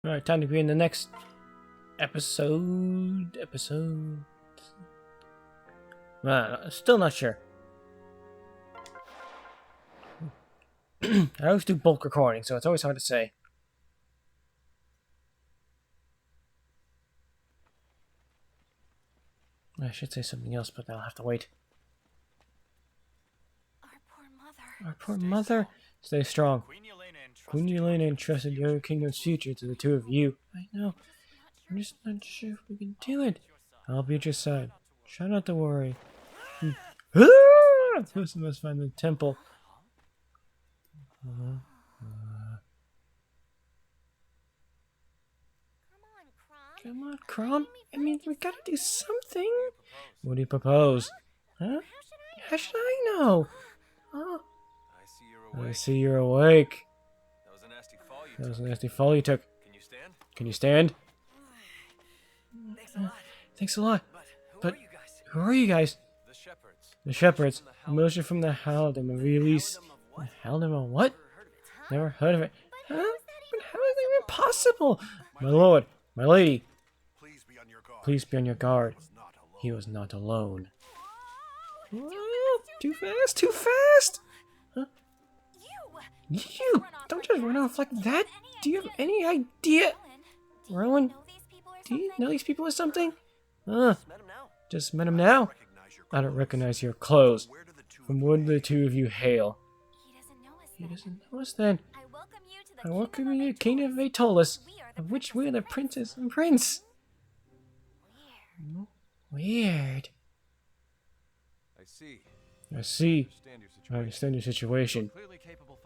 Alright, time to be in the next episode. Still not sure. I always do bulk recording, so it's always hard to say. I should say something else, but I'll have to wait. Our poor mother. Stay strong. Queen Yelena entrusted your kingdom's future to the two of you. I know. I'm just not sure if we can do it. I'll be at your side. Try not to worry. First, we must find the temple. Come on, Crom. I mean, we gotta do something. What do you propose? Huh? How should I know? Oh. I see you're awake. That was a nasty fall you took. Can you stand? Thanks a lot. But who are you guys? The shepherds. A militia from the Haldem. A release. The Haldem? A what? Never heard of it. Huh? But how is that even possible? My lord, my lady. Please be on your guard. He was not alone. Oh, too fast, too fast! Huh? You! Don't just run off like that! Do you have any idea? Rowan, do you know these people or something? Just met him now? I don't recognize your clothes. From where do the two of you hail? He doesn't know us then. I welcome you to the Kingdom of Atolis, of which we are the princess and prince. Weird. I see. I understand your situation.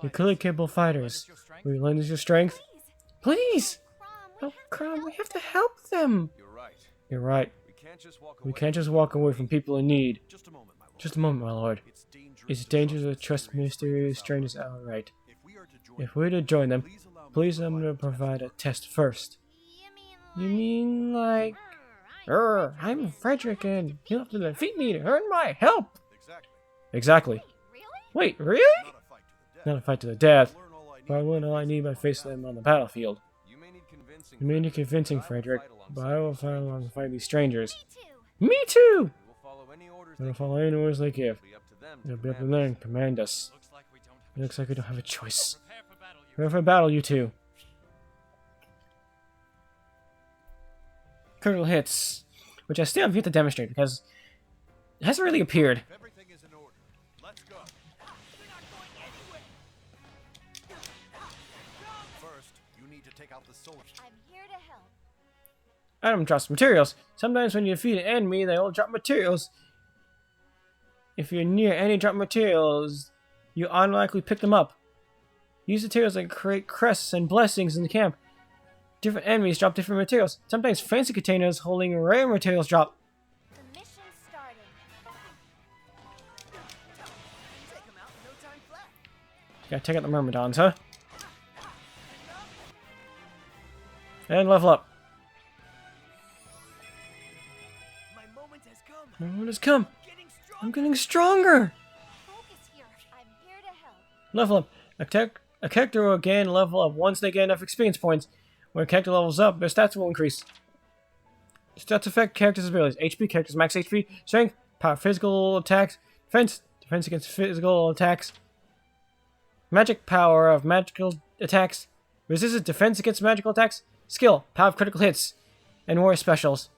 You're clearly capable fighters. Will you lend us your strength? Please! Oh, Crom, we have to help them! You're right. We can't just walk away from people in need. Just a moment, my lord. It's dangerous to trust mysterious strangers outright. If we're to join them, please allow them to provide a test first. You mean like... I'm Frederick and you'll have to defeat me to earn my help! Exactly. Wait, really? Not a fight to the death, but I learn all I need by facing them on the battlefield. You may need convincing, Frederick, but I will fight along to fight these strangers. Me too! We will follow any orders they give. It'll be up to them to command us. It looks like we don't have a choice. Prepare for battle, you two. Critical hits, which I still have yet to demonstrate because it hasn't really appeared. Item drops materials. Sometimes when you defeat an enemy, they all drop materials. If you're near any drop materials, you automatically pick them up. Use materials that create crests and blessings in the camp. Different enemies drop different materials. Sometimes fancy containers holding rare materials drop. The mission's starting. Take them out, no time flat. Gotta take out the Myrmidons, huh? And level up. My moment has come. My moment has come. I'm getting stronger. Focus here. I'm here to help. Level up. A character will gain level up once they get enough experience points. When a character levels up, their stats will increase. Stats affect characters' abilities. HP, characters' max HP, strength, power, physical attacks, defense against physical attacks, magic power of magical attacks, resistance, defense against magical attacks, skill, power of critical hits, and warrior specials.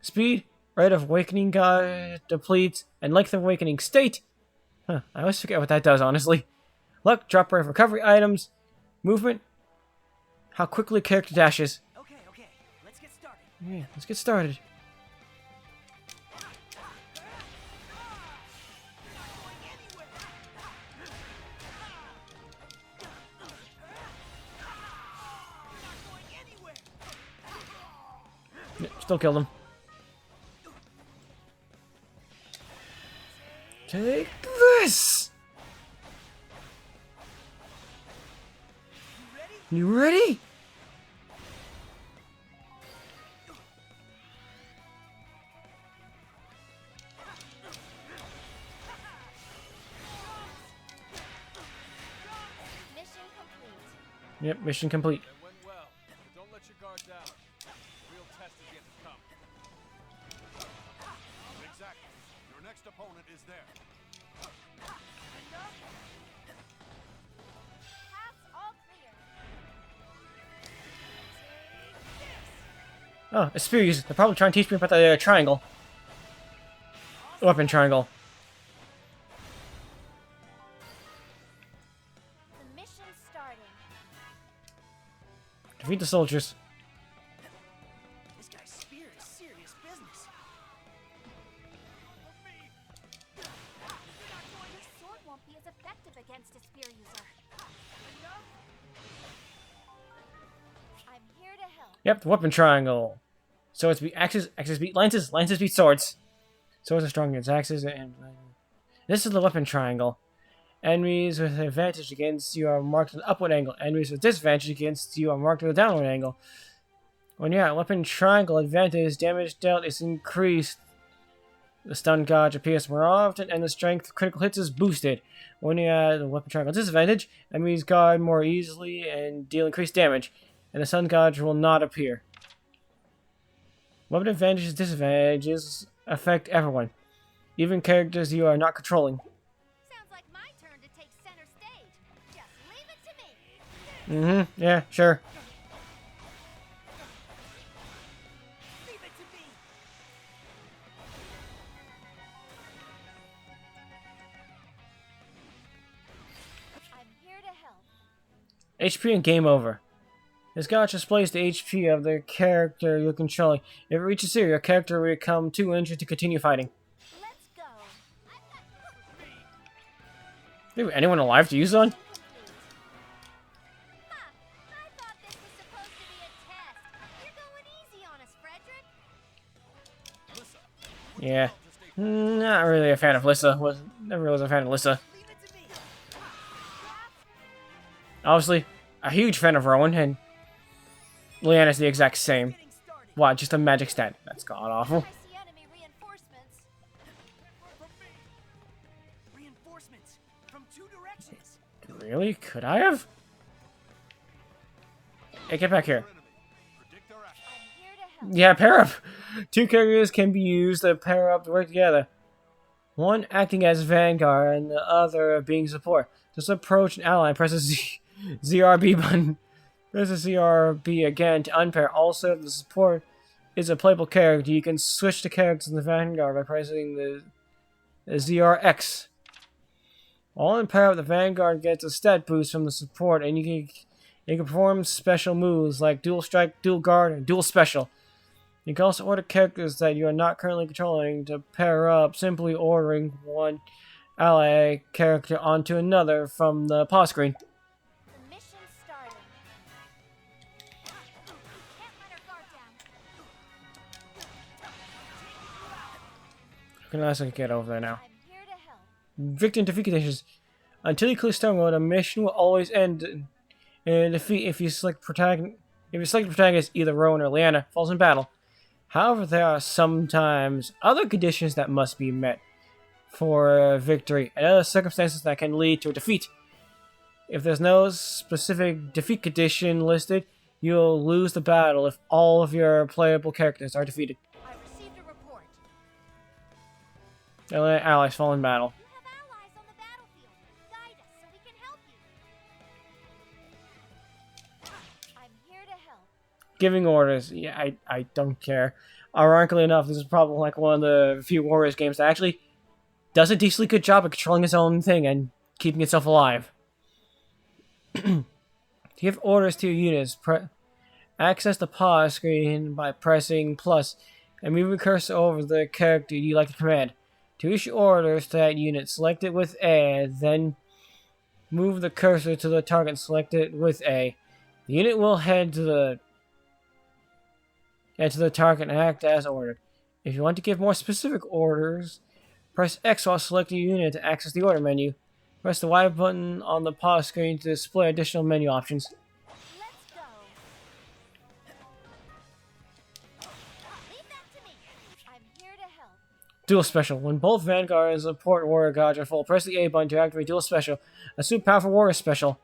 Speed, rate of awakening depletes, and length of awakening state. I always forget what that does, honestly. Luck, drop rate of recovery items, movement, how quickly a character dashes. Okay. Let's get started. Yeah, let's get started. Yeah, still killed him. Take this! You ready? Yep, mission complete. It went well, but don't let your Path's all clear. Oh, a spear user. They're probably trying to teach me about the triangle. Weapon triangle. The mission's starting. Defeat the soldiers. This guy's spear is serious business. Your sword won't be as effective against a spear user. I'm here to help. Yep, the weapon triangle. So it's axes beat lances, lances beat swords. Swords are strong against axes, and this is the weapon triangle. Enemies with advantage against you are marked at an upward angle. Enemies with disadvantage against you are marked at a downward angle. When you're at weapon triangle advantage, damage dealt is increased. The stun gauge appears more often, and the strength of critical hits is boosted. When you're at the weapon triangle disadvantage, enemies guard more easily and deal increased damage, and the stun gauge will not appear. Weapon advantages and disadvantages affect everyone, even characters you are not controlling. Sounds like my turn to take center stage. Just leave it to me. Yeah, sure. Leave it to me. I'm here to help. HP and game over. This gauge displays the HP of the character you're controlling. If it reaches 0, your character will become too injured to continue fighting. Let's go. Dude, anyone alive to use on? Huh. I thought this was supposed to be a test. You're going easy on us, Frederick. Yeah. Not really a fan of Lissa. Never was a fan of Lissa. Leave it to me. Obviously, a huge fan of Rowan, and Leanna's the exact same. Getting started. What, just a magic stat? That's god awful. I see enemy reinforcements. Reinforcements from 2 directions. Really? Could I have? Hey, get back here. I'm here to help. Yeah, pair up. 2 characters can be used to pair up to work together. One acting as Vanguard and the other being support. Just approach an ally and press the ZRB button. Press the ZRB again to unpair. Also, if the support is a playable character, you can switch the characters in the Vanguard by pressing the ZRX. While in pair up, the Vanguard gets a stat boost from the support, and you can perform special moves like Dual Strike, Dual Guard, and Dual Special. You can also order characters that you are not currently controlling to pair up, simply ordering one ally character onto another from the pause screen. The mission's starting. Can't let her guard down. Can I get over there now? I'm here to help. Victim defeat conditions. Until you clear stone mode, a mission will always end in defeat if you select protagonist. If you select the protagonist, either Rowan or Leanna falls in battle. However, there are sometimes other conditions that must be met for victory, and other circumstances that can lead to a defeat. If there's no specific defeat condition listed, you'll lose the battle if all of your playable characters are defeated. I received a report. Allies fall in battle. You have allies on the battlefield. Guide us so we can help you. I'm here to help. Giving orders, yeah, I don't care. Ironically enough, this is probably like one of the few Warriors games that actually does a decently good job of controlling its own thing and keeping itself alive. To give orders to your units, access the pause screen by pressing plus and move your cursor over the character you like to command. To issue orders to that unit, select it with A, then move the cursor to the target and select it with A. The unit will head to the target and act as ordered. If you want to give more specific orders, press X while selecting your unit to access the order menu. Press the Y button on the pause screen to display additional menu options. Let's go. Leave that to me. I'm here to help. Dual Special. When both Vanguard and Support Warrior Gods are full, press the A button to activate Dual Special, a super powerful Warrior Special.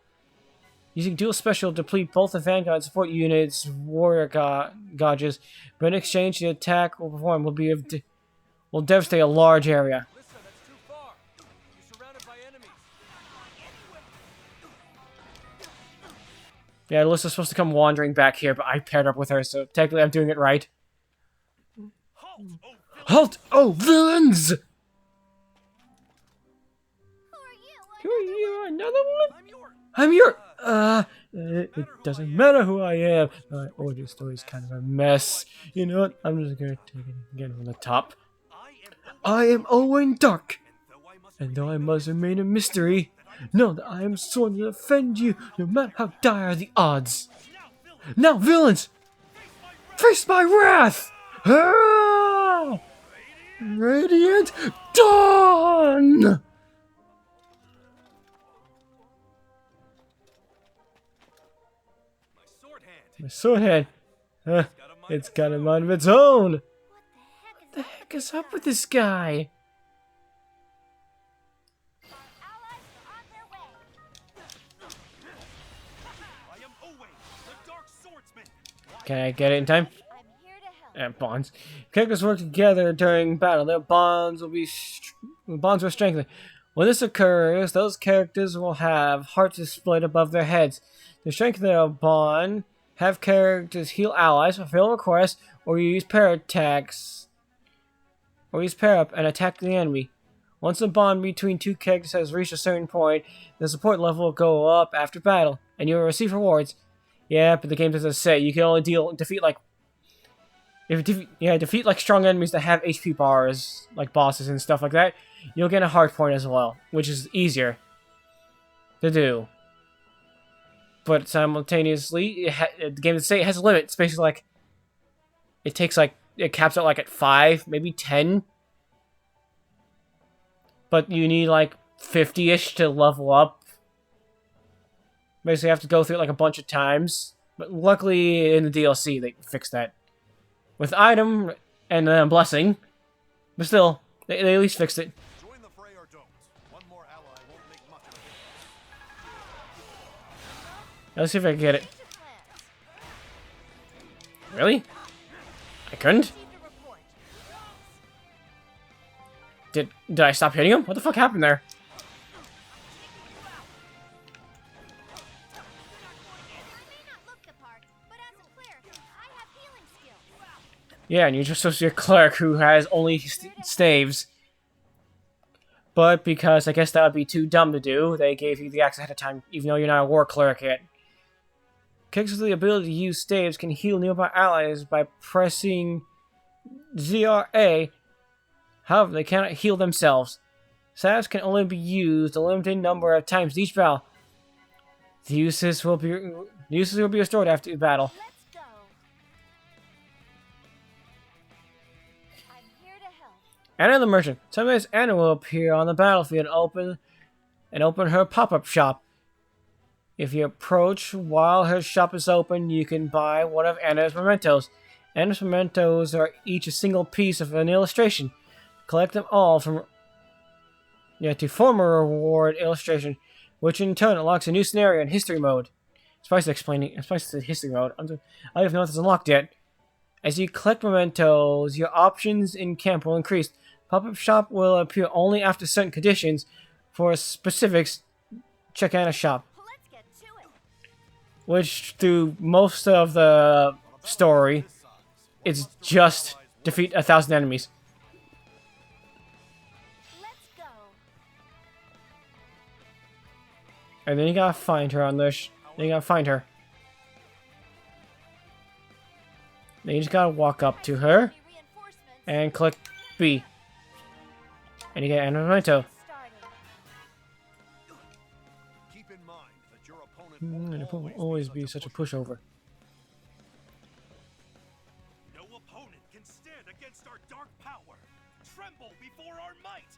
Using Dual Special to deplete both the Vanguard and Support units' Warrior Gauges, but in exchange the attack will perform will devastate a large area. Listen, Yeah, Alyssa's supposed to come wandering back here, but I paired up with her, so technically I'm doing it right. Halt! Oh, villains! Who are Who you? are you? Another one? I'm your. I'm your... it doesn't matter who I am. My origin story's kind of a mess. You know what? I'm just gonna take it again from the top. I am Owen Dark. And though I must remain a mystery, know that I am sworn to defend you no matter how dire the odds. Now, villains! Face my wrath! Ah! Radiant Dawn! My sword hand. My sword hand. It's got a mind of its own. What the heck is up with this guy? Allies are on their way. I am Owen, the Dark Swordsman. Can I get it in time? I'm here to help. Bonds. Characters work together during battle. Their bonds will strengthen. When this occurs, those characters will have hearts displayed above their heads. To strengthen their bond, have characters heal allies, fulfill requests, or use pair attacks. Or use pair up and attack the enemy. Once the bond between two characters has reached a certain point, the support level will go up after battle, and you will receive rewards. Yeah, but the game doesn't say. You can only defeat like defeat like strong enemies that have HP bars, like bosses and stuff like that. You'll get a hard point as well, which is easier to do. But simultaneously, the game doesn't say it has a limit. It's basically like it caps out like at 5, maybe 10. But you need like 50-ish to level up. Basically, you have to go through it like a bunch of times. But luckily, in the DLC, they fixed that. With item and blessing. But still, they at least fixed it. Join the fray or don't. One more ally won't make much of a difference. Let's see if I can get it. Change of plans. Really? I couldn't? Received a report. Did I stop hitting him? What the fuck happened there? I may not look the part, but as a cleric, I have healing skills. Yeah, and you're just supposed to be a cleric who has only staves. But because I guess that would be too dumb to do, they gave you the axe ahead of time, even though you're not a war cleric yet. Characters with the ability to use staves can heal nearby allies by pressing ZRA. However, they cannot heal themselves. Staves can only be used a limited number of times each battle. The uses will be restored after the battle. Let's go. I'm here to help. Anna the Merchant. Sometimes Anna will appear on the battlefield and open her pop-up shop. If you approach while her shop is open, you can buy one of Anna's mementos. Anna's mementos are each a single piece of an illustration. Collect them all to form a reward illustration, which in turn unlocks a new scenario in history mode. Spice explaining. Spice said history mode. I don't even know if it's unlocked yet. As you collect mementos, your options in camp will increase. Pop-up shop will appear only after certain conditions. For specifics, check Anna's shop. Let's get to it. Which, through most of the story, it's just defeat 1,000 enemies. Let's go. And then you gotta find her on this. Then you gotta find her. Then you just gotta walk up to her Any reinforcements? and click B. And you get an memento. Starting. Keep in mind that your opponent And it will always be such a pushover. No opponent can stand against our dark power. Tremble before our might.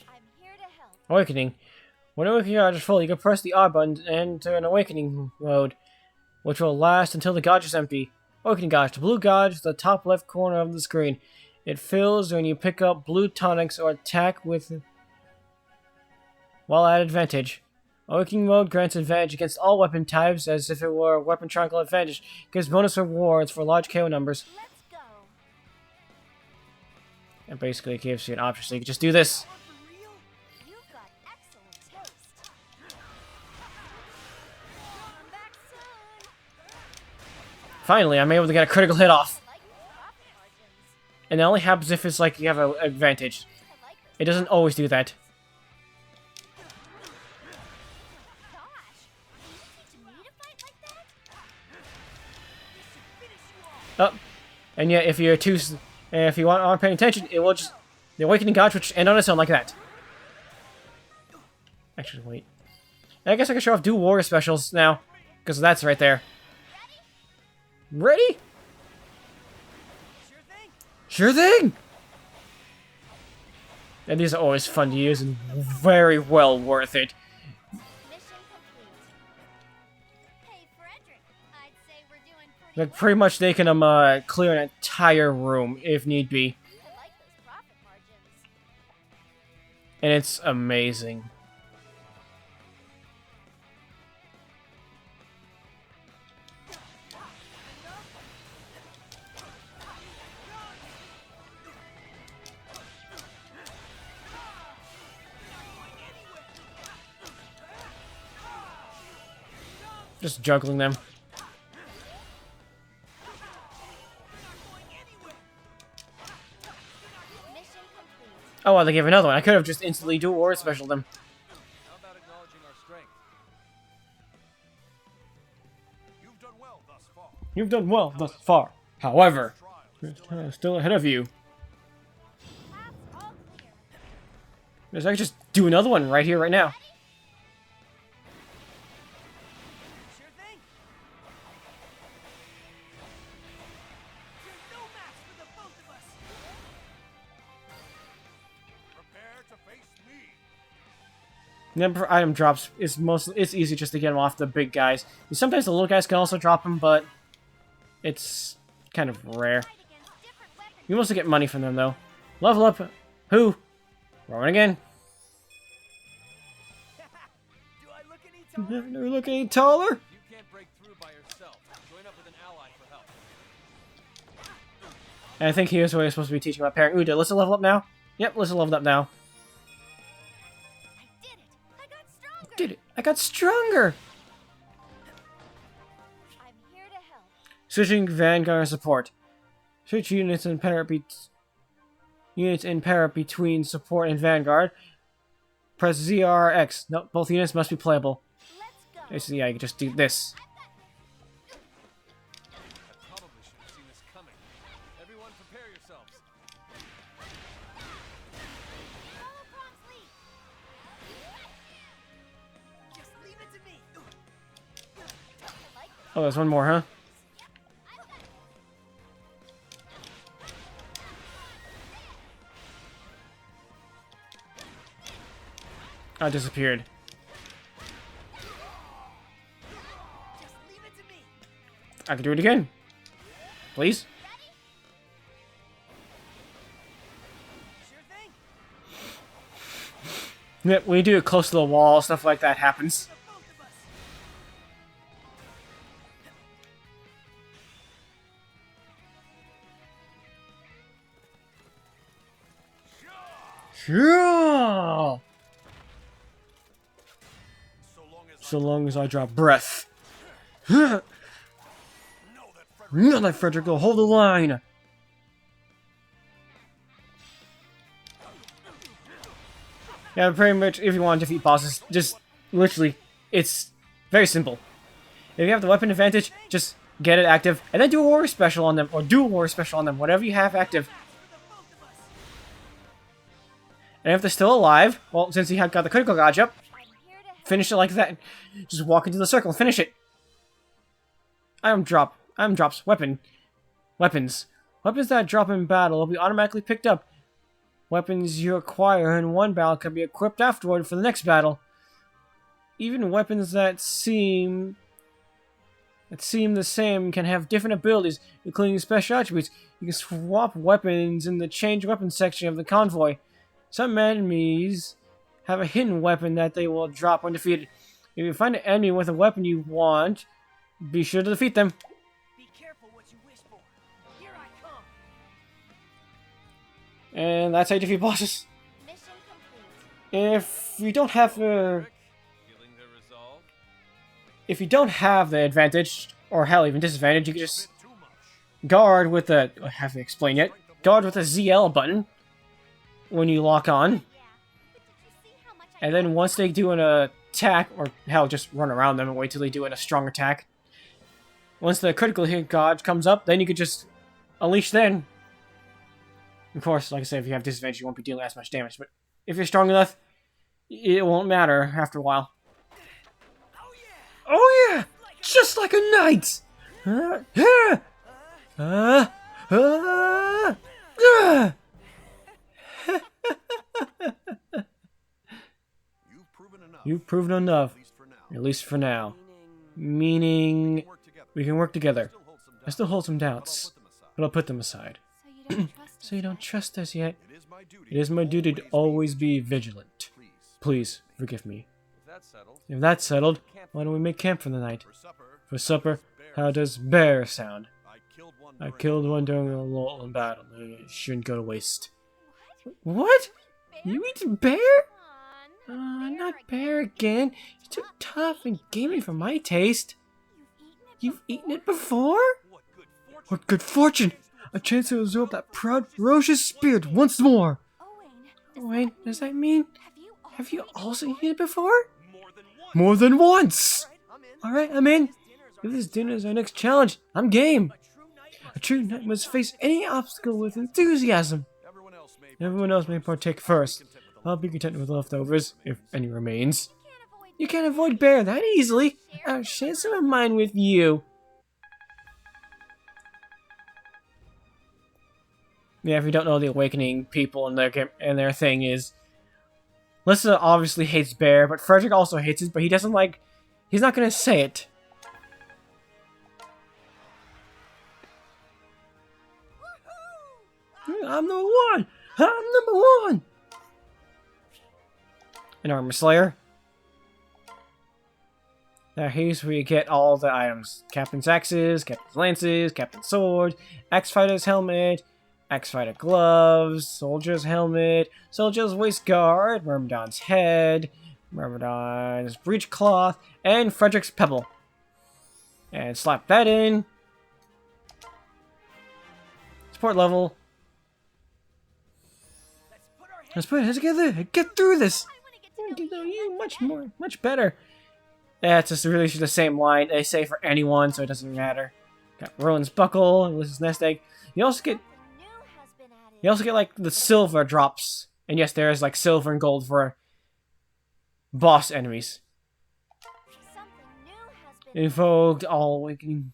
I'm here to help. Awakening. When Awakening Gauge is full, you can press the R button and enter an Awakening mode, which will last until the gauge is empty. Awakening Gauge. The blue gauge is the top left corner of the screen. It fills when you pick up blue tonics or attack with while at advantage. Awakening mode grants advantage against all weapon types as if it were a weapon triangle advantage. Gives bonus rewards for large KO numbers. Let's go. And basically it gives you an option, so you can just do this. You've got excellent taste. Finally, I'm able to get a critical hit off. I like those profit margins. And it only happens if it's like you have an advantage. I like those. It doesn't always do that. Gosh, can you teach me to fight like that? Oh, and yet if you're if you aren't paying attention, it will just the awakening god will just end on its own like that. Actually, wait. I guess I can show off dual warrior specials now, because that's right there. Ready? Sure thing. And these are always fun to use and very well worth it. Mission complete. Hey, Frederick. I'd say we're doing pretty Like well. pretty much they can clear an entire room if need be, I like those profit margins. and it's amazing. Just juggling them. Mission complete. Oh, well, they gave another one. I could have just instantly dual warrior special them. How about acknowledging our strength? You've done well thus far. You've done well thus far. However, Trial. still ahead of you. Paths all clear. Because I could just do another one right here, right now. Sure thing. There's no match for the both of us. Prepare to face me. Number for item drops is it's easy just to get them off the big guys. Sometimes the little guys can also drop them, but it's kind of rare. Fight against different weapons. You mostly get money from them though. Level up. Who? Rolling again. Do I look any taller? Never look any taller. You can't break through by yourself. Join up with an ally for help. And I think here's what I'm supposed to be teaching about pairing. Ooh, did Alyssa level up now? Yep, Alyssa leveled up now. I did it. I got stronger. Did it? I got stronger. I'm here to help. Switching Vanguard support. Switch units in para between support and Vanguard. Press ZRX. Nope, both units must be playable. Let's go. Basically, yeah, you can just do this. I probably should have seen this coming. Everyone prepare yourselves. Follow Prom's lead. Just leave it to me. I like this. Oh, there's one more, huh? Oh, it disappeared. Just leave it to me. I can do it again. Please? Sure thing. Yep, when you do it close to the wall, stuff like that happens. The both of us. Yeah! So long as So long as I drop breath. know that Frederick Not like Frederick will hold the line. Yeah, pretty much, if you want to defeat bosses, just literally, it's very simple. If you have the weapon advantage, just get it active, and then do a warrior special on them, or do a warrior special on them, whatever you have active. And if they're still alive, well, since you have got the critical gauge up, I'm here to help. finish it like that. Just walk into the circle and finish it. Item drops. Weapons. Weapons that drop in battle will be automatically picked up. Weapons you acquire in one battle can be equipped afterward for the next battle. Even weapons that seem the same can have different abilities, including special attributes. You can swap weapons in the change weapons section of the convoy. Some enemies have a hidden weapon that they will drop when defeated. If you find an enemy with a weapon you want, be sure to defeat them. Be careful what you wish for. Here I come. And that's how you defeat bosses. Mission complete. If you don't have Feeling the resolve? if you don't have the advantage, or hell, even disadvantage, you can just guard with the... I haven't explained yet. Guard with the ZL button when you lock on. Yeah. But did you see how much I And then once they do an attack, or hell, just run around them and wait till they do a strong attack. Once the critical hit gauge comes up, then you could just unleash then. Of course, like I said, if you have disadvantage, you won't be dealing as much damage. But if you're strong enough, it won't matter after a while. Oh yeah! Just like a knight! You've proven enough, at least for now. Meaning, we can work together. I still hold some doubts, but I'll put them aside. So you don't trust So you don't trust us yet? It is my duty to always be vigilant. Please, forgive me. If that's settled, why don't we make camp for the night? For supper, how does bear sound? I killed one during a lull in battle. It shouldn't go to waste. What? You eat bear? on. Not bear again. It's too tough and gamey for my taste. You've eaten it before? What good fortune! A chance to absorb that proud, ferocious spirit once more! Owen, does that mean... Have you also eaten it before? More than once! Alright, I'm in. If this dinner is our next challenge, I'm game. A true knight must face any obstacle with enthusiasm. Everyone else may partake first. I'll be content with leftovers, if any remains. You can't avoid bear that easily. I'll share some of mine with you. Yeah, if you don't know the Awakening people and their thing is... Lissa obviously hates bear, but Frederick also hates it, but he doesn't like... He's not gonna say it. I'm number one! I'm number one! An armor slayer. Now here's where you get all the items. Captain's axes, Captain's lances, Captain's sword, Axe Fighter's helmet, Axe Fighter gloves, Soldier's helmet, Soldier's waist guard, Myrmidon's head, Myrmidon's breechcloth, and Frederick's pebble. And slap that in. Support level. Let's put our heads together and get through this. I want to know you much better. Yeah, it's just really the same line they say for anyone, so it doesn't matter. Got Rowan's buckle, Ulysses' nest egg. You also get like the silver drops, and yes, there is like silver and gold for boss enemies. Invoked all awakening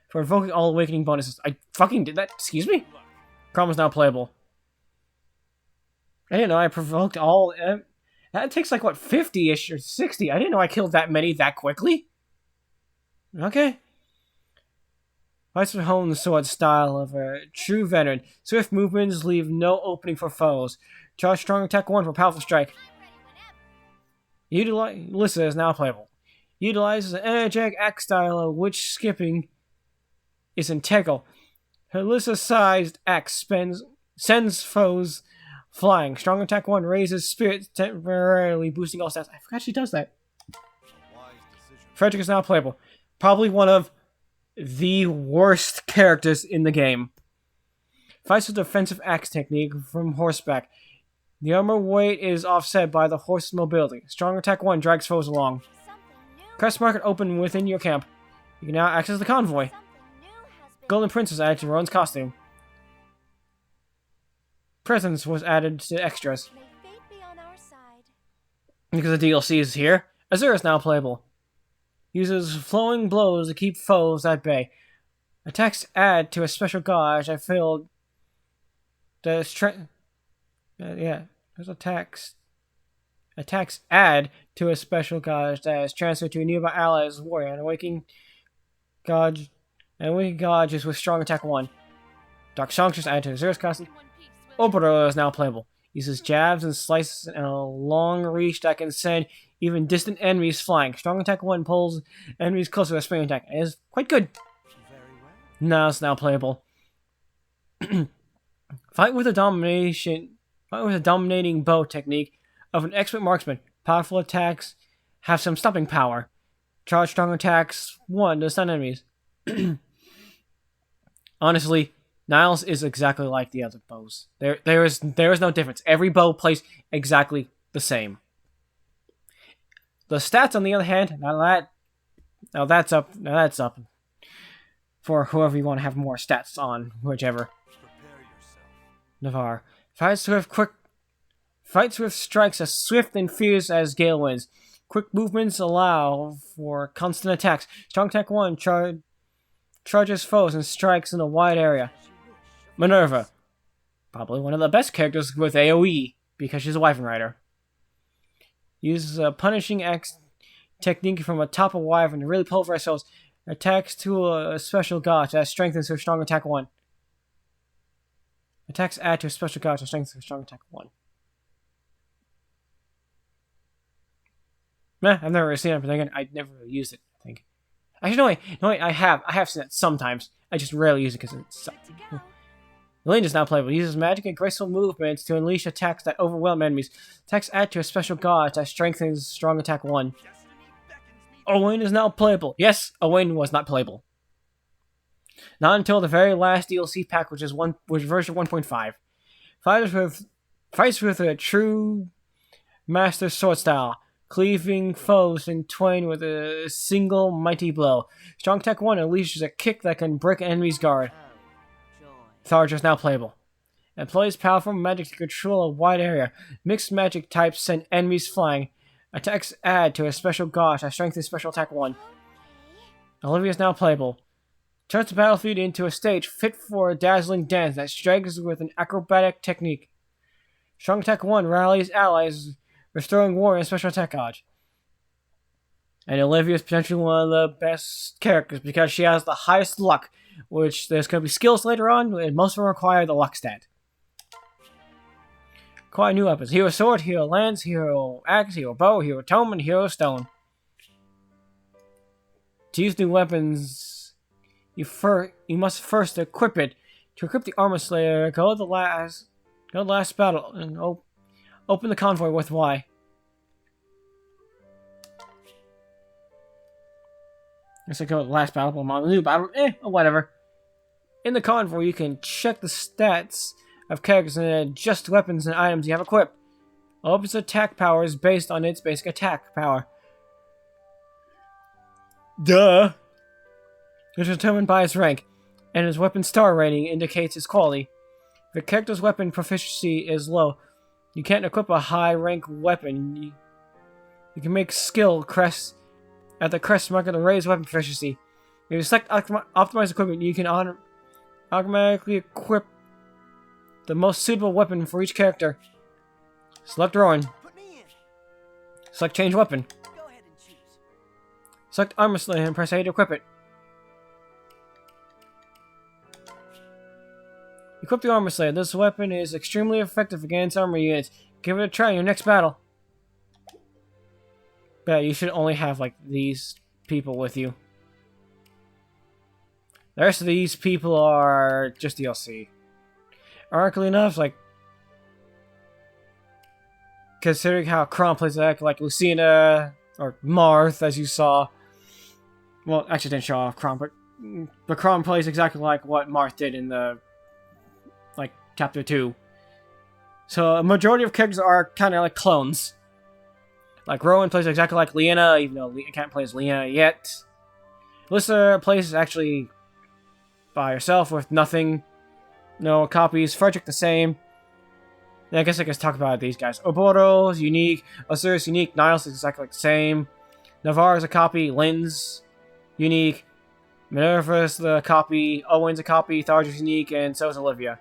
for invoking all awakening bonuses. I fucking did that. Excuse me. Crom is now playable. I didn't know I provoked all. That takes like what 50-ish or 60. I didn't know I killed that many that quickly. Okay. Fights with hone the sword style of a true veteran. Swift movements leave no opening for foes. Charge strong attack 1 for powerful strike. Lissa is now playable. Utilizes an energetic axe style of which skipping is integral. Her Lissa-sized axe sends foes flying. Strong attack 1 raises spirit temporarily boosting all stats. I forgot she does that. Frederick is now playable. Probably one of the worst characters in the game. Fights with defensive axe technique from horseback. The armor weight is offset by the horse's mobility. Strong attack 1 drags foes along. Crest market open within your camp. You can now access the convoy. Golden Prince was added to Rowan's costume. Presence was added to extras. Because the DLC is here, Azure is now playable. Uses flowing blows to keep foes at bay. Attacks add to a special gauge I filled. There's attacks. Attacks add to a special gauge that is transferred to a nearby ally's warrior. And awakening gauge is with strong attack 1. Dark Songstress added to Azure's costume. Orbiter is now playable. Uses jabs and slices and a long reach that can send even distant enemies flying. Strong attack 1 pulls enemies closer to a spring attack. It is quite good. Now it's now playable. Fight with a dominating bow technique of an expert marksman. Powerful attacks have some stopping power. Charge strong attacks 1 to stun enemies. Honestly, Niles is exactly like the other bows. There is no difference. Every bow plays exactly the same. The stats, on the other hand, now that's up for whoever you want to have more stats on, whichever. Prepare yourself. Navarre fights with strikes as swift and fierce as gale winds. Quick movements allow for constant attacks. Strong attack 1 charges foes and strikes in a wide area. Minerva, probably one of the best characters with AoE because she's a Wyvern Rider. Uses a punishing axe technique from atop a Wyvern to really pulverize foes. Attacks to a special gauge that strengthens her strong attack 1. Attacks add to a special gauge that strengthens her strong attack 1. Nah, I've never seen it, but again, I'd never really used it, I think. Actually, no wait, I have seen it sometimes. I just rarely use it because it's... Lane is now playable. Uses magic and graceful movements to unleash attacks that overwhelm enemies. Attacks add to a special gauge that strengthens strong attack 1. Owain is now playable. Yes, Owain was not playable. Not until the very last DLC pack, which is version 1.5. Fights with a true master sword style, cleaving foes in twain with a single mighty blow. Strong attack 1 unleashes a kick that can break an enemy's guard. Tharja is now playable. Employs powerful magic to control a wide area. Mixed magic types send enemies flying. Attacks add to a special gauge that strengthens special attack 1. Olivia is now playable. Turns the battlefield into a stage fit for a dazzling dance that strikes with an acrobatic technique. Strong attack 1 rallies allies, restoring war and special attack gauge. And Olivia is potentially one of the best characters because she has the highest luck, which there's going to be skills later on, and most of them require the luck stat. Acquire new weapons. Hero sword, hero lance, hero axe, hero bow, hero tome, and hero stone. To use new weapons, you must first equip it. To equip the armor slayer, go to the last battle and open the convoy with Y. Let's go to the last battle, I'm on the new battle, whatever. In the convoy, you can check the stats of characters and adjust weapons and items you have equipped. All of its attack power is based on its basic attack power. Duh! It's determined by its rank, and its weapon star rating indicates its quality. If a character's weapon proficiency is low, you can't equip a high rank weapon. You can make skill crests at the crest marker to raise weapon proficiency. If you select optimized equipment, you can automatically equip the most suitable weapon for each character. Select Rowan. Select change weapon. Go ahead and choose. Select armor slayer and press A to equip it. Equip the armor slayer. This weapon is extremely effective against armor units. Give it a try in your next battle. But you should only have like these people with you. The rest of these people are just DLC. Ironically enough, like, considering how Chrom plays like Lucina or Marth, as you saw. Well, actually didn't show off Chrom, but Chrom plays exactly like what Marth did in the, like, Chapter 2. So a majority of characters are kind of like clones. Like, Rowan plays exactly like Lena, even though I can't play as Lena yet. Alyssa plays actually by herself with nothing. No copies. Frederick the same. And I guess I can talk about these guys. Oboro is unique. Osiris unique. Niles is exactly like the same. Navarre is a copy. Lynn's unique. Minerva is the copy. Owen's a copy. Tharja is unique. And so is Olivia.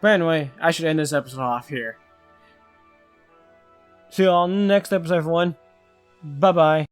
But anyway, I should end this episode off here. See you all next episode, everyone. Bye-bye.